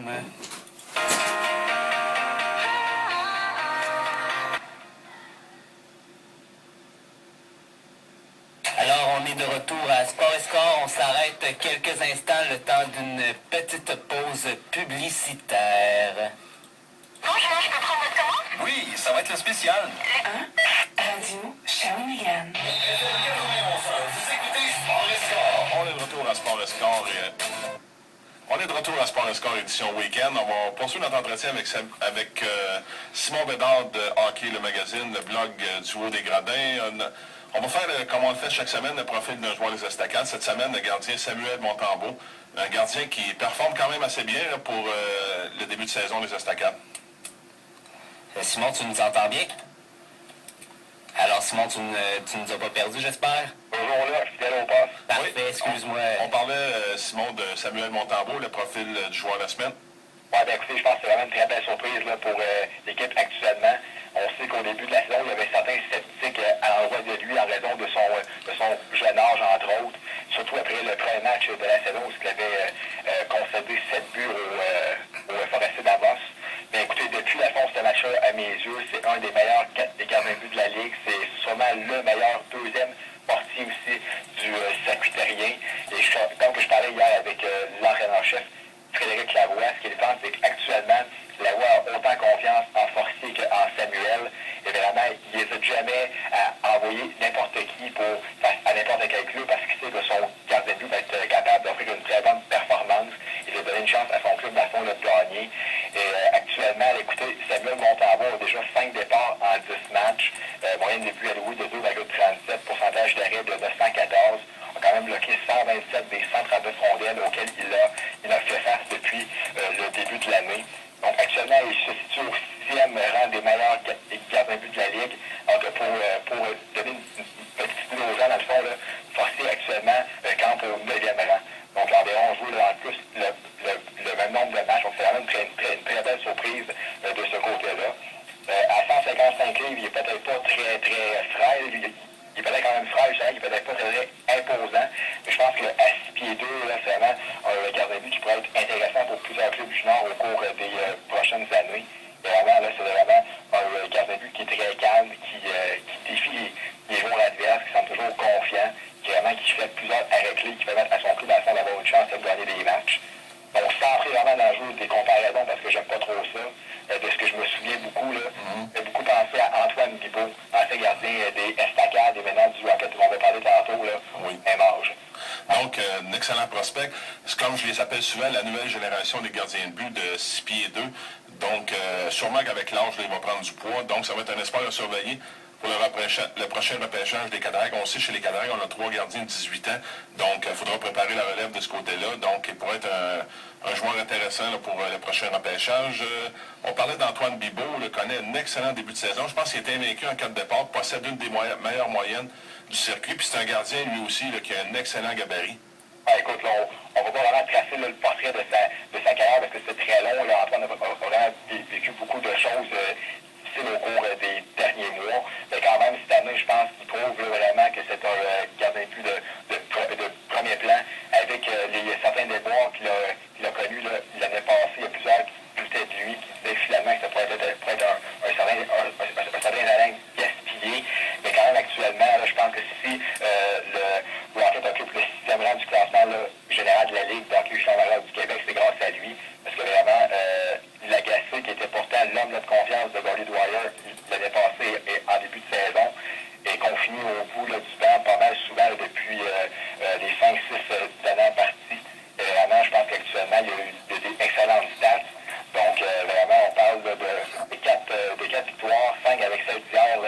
moi. Alors, on est de retour à Sport et Score. On s'arrête quelques instants, le temps d'une petite pause publicitaire. Bonjour, je peux prendre votre commande? Oui, ça va être le spécial. Radio Shawinigan. Vous écoutez Sport et Score. On est de retour à Sport et Score. On est de retour à Sport et Score édition week-end. On va poursuivre notre entretien avec Simon Bédard de Hockey, le magazine, le blog du Haut des Gradins. On va faire, comme on le fait chaque semaine, le profil d'un joueur des Estacades. Cette semaine, le gardien Samuel Montembeault, un gardien qui performe quand même assez bien là, pour le début de saison des Estacades. Simon, tu nous entends bien? Alors, Simon, tu nous as pas perdu, j'espère? Bonjour là, fidèle au poste. Parfait, Oui, excuse-moi. On parlait, Simon, de Samuel Montembeault, le profil du joueur de la semaine. Ouais, ben écoutez, je pense que c'est vraiment une très belle surprise là, pour l'équipe actuellement. On sait qu'au début de la saison, il y avait certains sceptiques à l'endroit de lui en raison de son jeune âge, entre autres. Surtout après le premier match de la saison où il avait concédé 7 buts au Forestier d'Avos. Mais écoutez, depuis la fin de ce match-là, à mes yeux, c'est un des meilleurs gardiens de but de la Ligue. C'est sûrement le meilleur deuxième portier aussi du circuit terrien. Et comme que je parlais hier avec l'entraîneur-chef, Frédéric Lavoie, ce qu'il pense, c'est qu'actuellement, Lavoie a autant confiance en Fortier qu'en Samuel. Et vraiment, il n'hésite jamais à envoyer n'importe qui face à n'importe quel club parce qu'il sait que son gardien de but va être capable d'offrir une très bonne performance. Il va donner une chance à son club dans le fond de gagner. Et actuellement, écoutez, Samuel Montembeault a déjà 5 départs en 10 matchs. Moyenne de but alloué de 2,37, pourcentage d'arrêt de 914. A quand même bloqué 127 des 139 rondelles auxquelles il a fait face depuis le début de l'année. Donc actuellement, il se situe au 6e rang des meilleurs gardiens de but de la Ligue. Donc pour donner une petite idée aux gens, dans le fond, là, Fortier actuellement campe au 9e rang. Donc l'Andéron joue là, en plus le même nombre de matchs. Donc c'est vraiment une très belle surprise de ce côté-là. À 155 livres, il n'est peut-être pas très frêle. Il est peut-être quand même frêle, il est peut-être pas très imposant. Mais je pense qu'à 6 pieds 2, là, c'est vraiment un gardien de but qui pourrait être intéressant pour plusieurs clubs du Nord au cours des prochaines années. Et vraiment, là, c'est vraiment un gardien de but qui est très calme, qui défie les joueurs adverses, qui semble toujours confiant, qui fait plusieurs arrêts-clés, qui permettent à son club d'avoir une chance de gagner des matchs. Donc, sans entrer vraiment dans le jeu des comparaisons, parce que j'aime pas trop ça, de ce que je me souviens beaucoup, là, j'ai beaucoup pensé à Antoine Bibeau, ancien gardien des Estacades et maintenant du Rocket, dont on va parler tantôt, là, Oui. même âge. Donc, un excellent prospect. C'est comme je les appelle souvent, la nouvelle génération des gardiens de but de 6 pieds 2. Donc, sûrement qu'avec l'âge, il va prendre du poids. Donc, ça va être un espoir à surveiller pour le prochain repêchage des Cadraques. On sait, chez les Cadraques, on a 3 gardiens de 18 ans. Donc, il faudra préparer la relève de ce côté-là. Donc, il pourrait être un joueur intéressant là, pour le prochain repêchage. On parlait d'Antoine Bibeau, il connaît un excellent début de saison. Je pense qu'il était invaincu en 4 départs, possède une des meilleures moyennes du circuit. Puis c'est un gardien, lui aussi, là, qui a un excellent gabarit. Ah, écoute, là, on va pas vraiment tracer là, le portrait de sa carrière parce que c'est très long. Là, Antoine a vraiment vécu beaucoup de choses difficiles au cours des derniers mois. Mais quand même, cette année, je pense qu'il prouve là, vraiment que c'est un gardien de but de premier plan avec certains déboires qu'il a connus l'année passée. Il y a plusieurs qui doutaient de lui, qui disaient finalement que ça pourrait être un certain talent gaspillé. Mais quand même, actuellement, là, je pense que si le Rocket occupe le 6e rang du classement là, général de la Ligue d'hockey junior du Québec, c'est grâce à lui. Parce que vraiment, Lagacé, qui était pourtant l'homme de confiance de Gary Dwyer l'année passée et en début de saison, est confiné au bout là, du banc pas mal souvent là, depuis les 5-6 dernières parties. Et vraiment, je pense qu'actuellement, il y a eu des excellentes stats. Donc, vraiment, on parle là, de 4 victoires, 5 avec celle d'hier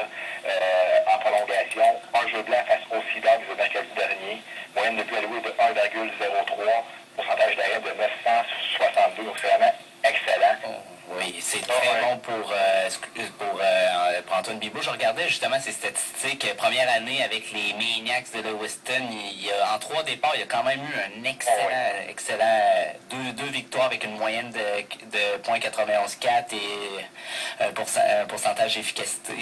en prolongation. Un jeu blanc face aux Sea Dogs le mercredi dernier. Moyenne de but alloué de 1,03. Pourcentage d'arrêt de 962. Donc, c'est vraiment excellent. Oui, c'est très bon pour Antoine Bibeau. Je regardais justement ses statistiques. Première année avec les Maniacs de Lewiston, en 3 départs, il a quand même eu un excellent deux victoires avec une moyenne de .91.4 et un pourcentage d'efficacité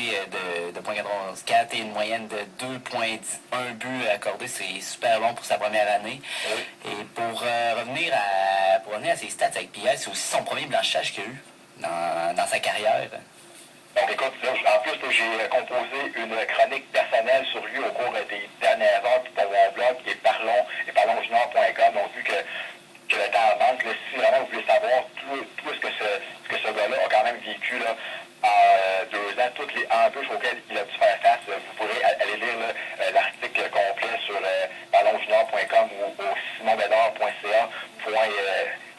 de .91.4 et une moyenne de 2.1 buts accordés. C'est super bon pour sa première année. Et pour revenir à ses stats avec Pierre, c'est aussi son premier blanchissage qu'il a eu dans sa carrière. Donc écoute, là, en plus, j'ai composé une chronique personnelle sur lui au cours des dernières heures pour mon blog et parlonsjunior.com. Donc vu que le temps manque, là, si vraiment vous voulez savoir tout ce que ce gars-là a quand même vécu là, en 2 ans, toutes les embûches auxquelles il a dû faire face, vous pourrez aller lire l'article complet sur parlonsjunior.com ou au simonbédard.ca.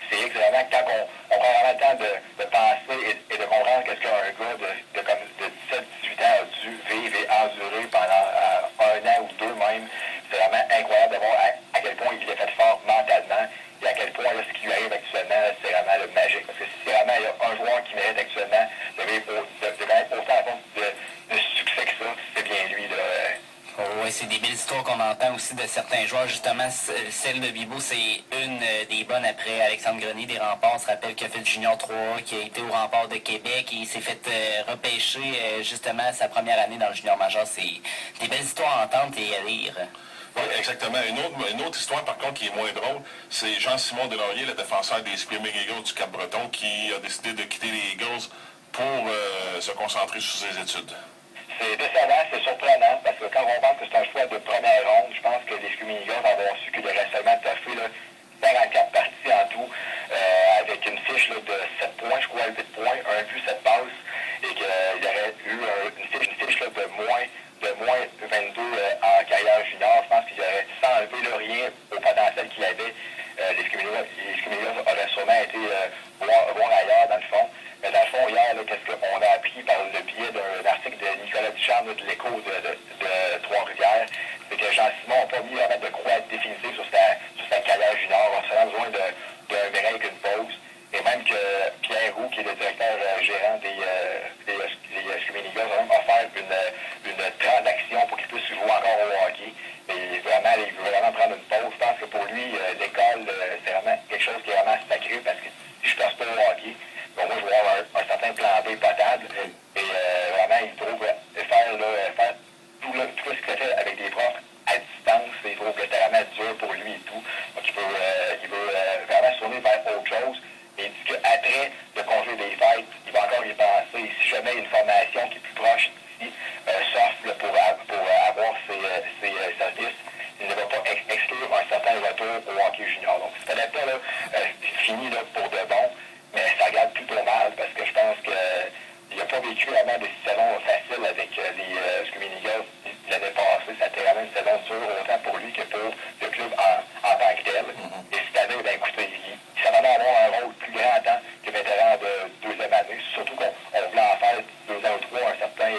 C'est vraiment quand on prend vraiment le temps de penser et de comprendre qu'est-ce qu'un gars de 17-18 ans a dû vivre et endurer pendant 1 an ou 2 même. C'est vraiment incroyable de voir à quel point il est fait fort mentalement et à quel point là, ce qui lui arrive actuellement, c'est vraiment le magique. Parce que si vraiment il y a un joueur qui mérite actuellement de connaître autant de succès que ça, c'est bien lui. Là. Oui, c'est des belles histoires qu'on entend aussi de certains joueurs. Justement, celle de Bibeau, c'est une des bonnes après Alexandre Grenier des Remparts. On se rappelle qu'il a fait le Junior 3, qui a été au Rempart de Québec et il s'est fait repêcher justement sa première année dans le Junior majeur. C'est des belles histoires à entendre et à lire. Oui, exactement. Une autre histoire, par contre, qui est moins drôle, c'est Jean-Simon Delaurier, le défenseur des Screaming Eagles du Cap-Breton, qui a décidé de quitter les Eagles pour se concentrer sur ses études. C'est décevant, c'est surprenant, parce que quand on pense que c'est un choix de première ronde, je pense que les Screaming Eagles vont avoir su qu'il aurait seulement toffé 44 parties en tout, avec une fiche là, de 7 points, je crois, 8 points, 1 but, 7 passes, et qu'il aurait eu une fiche là, de moins 22 en carrière junior. Je pense qu'il aurait, sans enlever là, rien au potentiel qu'il avait, les Screaming Eagles auraient sûrement été voir ailleurs, dans le fond. Mais dans le fond, hier, qu'est-ce qu'on a appris par le biais d'un article de Nicolas Ducharme de l'Écho de Trois-Rivières, c'est que Jean-Simon n'a pas mis vraiment de croix définitive sur sa carrière junior. On a seulement besoin d'un break, une pause. Et même que Pierre Roux, qui est le directeur gérant des Screaming Eagles, a même offert une transaction pour qu'il puisse jouer encore au hockey. Et vraiment, il veut vraiment prendre une pause. Je pense que pour lui, l'école, c'est vraiment quelque chose qui est vraiment sacré parce que si je ne passe pas au hockey, donc moi, je vais avoir un certain plan B potable. Et vraiment, il trouve faire tout ce qu'il fait avec des profs à distance. Il trouve que c'est vraiment dur pour lui et tout. Donc, il veut vraiment se tourner vers autre chose. Et il dit qu'après le congé des fêtes, il va encore y penser. Et si jamais il y a une formation qui est plus proche d'ici, s'offre pour avoir ses services, il ne va pas exclure un certain retour au hockey junior. Donc, ce n'est pas fini pour de bon. Mais ça regarde plutôt mal parce que je pense qu'il n'a pas vécu vraiment des saisons faciles avec les Screaming Eagles l'année passée. Ça a été vraiment une saison dure autant pour lui que pour le club en tant que tel. Et cette année, ben, écoutez, il s'attendait à avoir un rôle plus grand en tant que vétéran de 2e année. Surtout qu'on voulait en faire 2 ans ou 3 un certain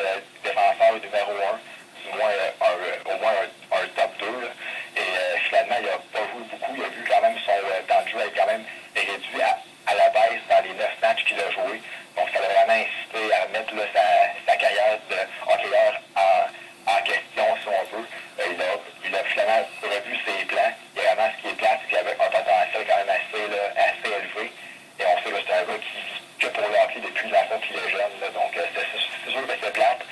défenseur numéro 1, du moins au moins un top 2. Là. Et finalement, il n'a pas joué beaucoup. Il a vu quand même son temps de jeu est quand même réduit à la baisse dans les 9 matchs qu'il a joués. Donc, ça l'a vraiment incité à remettre sa carrière de hockeyeur en question, si on veut. Il a finalement revu ses plans. Il y a vraiment ce qui est plate, c'est qu'il avait un potentiel quand même assez élevé. Et on sait que c'est un gars qui a pour le hockey depuis la fois qu'il est jeune. Là. Donc, c'est sûr que c'est plate.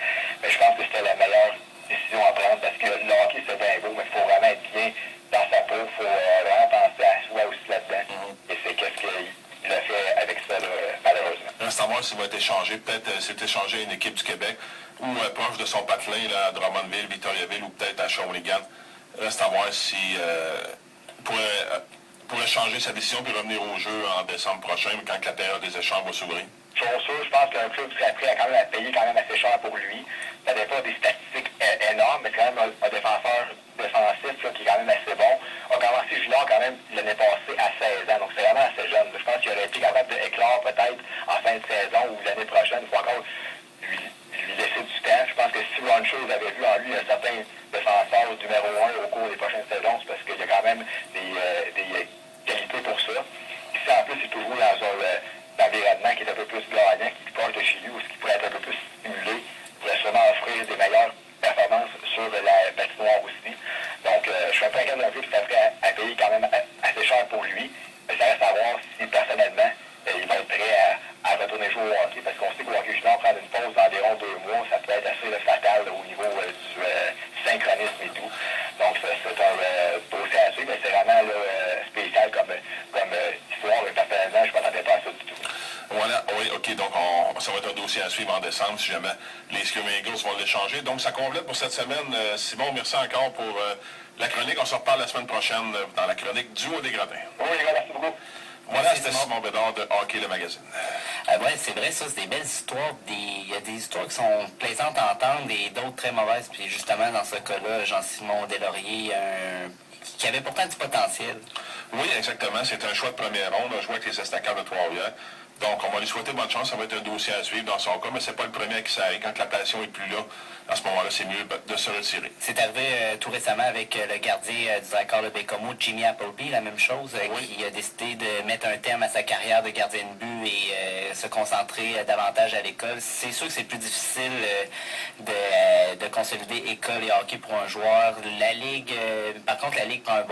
Mais je pense que c'était la meilleure décision à prendre parce que le hockey, c'est bien beau, mais il faut vraiment être bien dans sa peau. Il faut vraiment penser à soi aussi là-dedans. Et c'est qu'est-ce qu'il a fait avec ça, là, malheureusement. Reste à voir s'il va être échangé. Peut-être s'est échangé à une équipe du Québec ou proche de son patelin là, à Drummondville, Victoriaville ou peut-être à Shawinigan. Reste à voir si pourrait changer sa décision puis revenir au jeu en décembre prochain quand la période des échanges va s'ouvrir. Chose sûre, je pense qu'un club serait prêt à payer quand même assez cher pour lui. Ça n'est pas des statistiques énormes, mais c'est quand même un défenseur défensif là, qui est quand même assez bon. A commencé junior quand même l'année passée à 16 ans, donc c'est vraiment assez jeune. Je pense qu'il aurait été capable d'éclore peut-être en fin de saison ou l'année prochaine. Il faut encore lui laisser du temps. Je pense que si Ron Shaw avait vu en lui un certain défenseur numéro 1 au cours des prochaines saisons, c'est parce qu'il y a quand même des qualités pour ça. Et si en plus il peut jouer dans un environnement qui est un peu plus gagnant, qui est proche de chez lui, ou ce qui pourrait être un peu plus stimulé, il pourrait sûrement hockey. Donc, ça va être un dossier à suivre en décembre si jamais les Screaming Eagles vont l'échanger. Donc, ça complète pour cette semaine. Simon, merci encore pour la chronique. On se reparle la semaine prochaine dans la chronique Duo des Gradins. Oui, les gars, merci beaucoup. Voilà, c'était Simon Bédard de Hockey le magazine. Ouais, c'est vrai, ça, c'est des belles histoires. Il y a des histoires qui sont plaisantes à entendre et d'autres très mauvaises. Puis justement, dans ce cas-là, Jean-Simon Deslauriers, qui avait pourtant du potentiel. Oui, exactement. C'est un choix de première ronde. On a joué avec les Estacades de Trois-Rivières. Donc, on va lui souhaiter bonne chance. Ça va être un dossier à suivre dans son cas, mais c'est pas le premier qui s'arrête. Quand la passion est plus là, à ce moment-là, c'est mieux de se retirer. C'est arrivé tout récemment avec le gardien du Accord de Bécomo, Jimmy Appleby, la même chose, qui a décidé de mettre un terme à sa carrière de gardien de but et se concentrer davantage à l'école. C'est sûr que c'est plus difficile de consolider école et hockey pour un joueur. La Ligue, par contre, la Ligue prend un bon